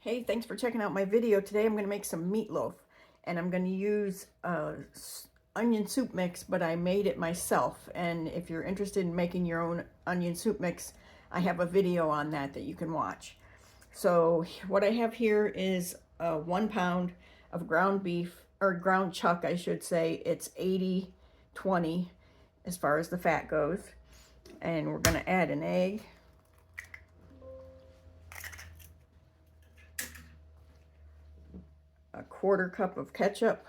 Hey, thanks for checking out my video. Today I'm going to make some meatloaf, and I'm going to use onion soup mix, but I made it myself. And if you're interested in making your own onion soup mix, I have a video on that you can watch. So what I have here is 1 pound of ground beef, or ground chuck I should say. It's 80-20 as far as the fat goes. And we're going to add an egg, a 1/4 cup of ketchup,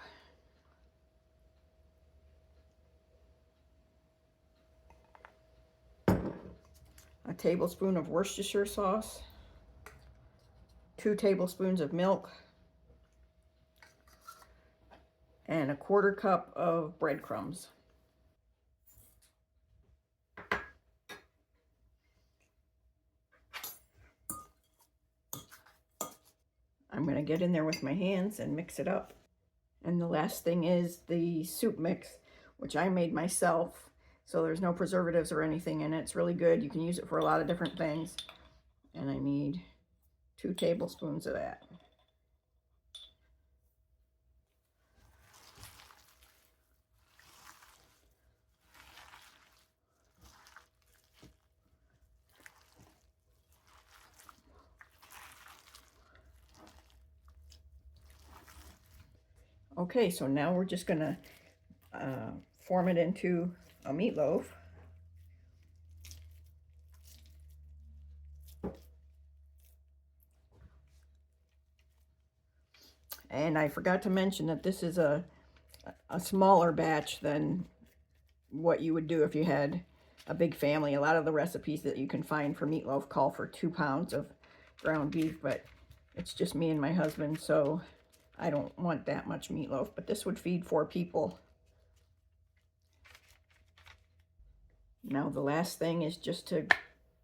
a tablespoon of Worcestershire sauce, 2 tablespoons of milk, and a 1/4 cup of breadcrumbs. I'm going to get in there with my hands and mix it up. And the last thing is the soup mix, which I made myself. So there's no preservatives or anything in it. It's really good. You can use it for a lot of different things. And I need 2 tablespoons of that. Okay, so now we're just going to form it into a meatloaf. And I forgot to mention that this is a smaller batch than what you would do if you had a big family. A lot of the recipes that you can find for meatloaf call for 2 pounds of ground beef, but it's just me and my husband, so I don't want that much meatloaf, but this would feed 4 people. Now the last thing is just to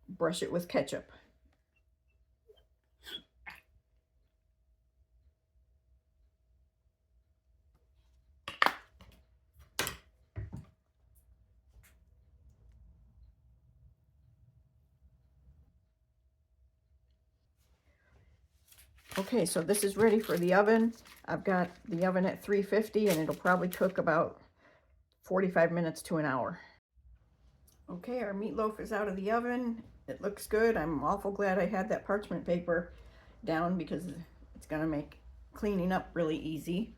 brush it with ketchup. Okay, so this is ready for the oven. I've got the oven at 350 and it'll probably cook about 45 minutes to an hour. Okay, our meatloaf is out of the oven. It looks good. I'm awful glad I had that parchment paper down because it's gonna make cleaning up really easy.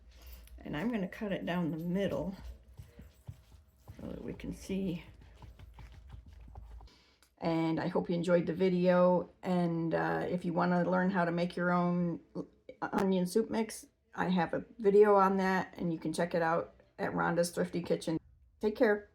And I'm gonna cut it down the middle so that we can see. And I hope you enjoyed the video. And if you want to learn how to make your own onion soup mix, I have a video on that, and you can check it out at Rhonda's Thrifty Kitchen. Take care.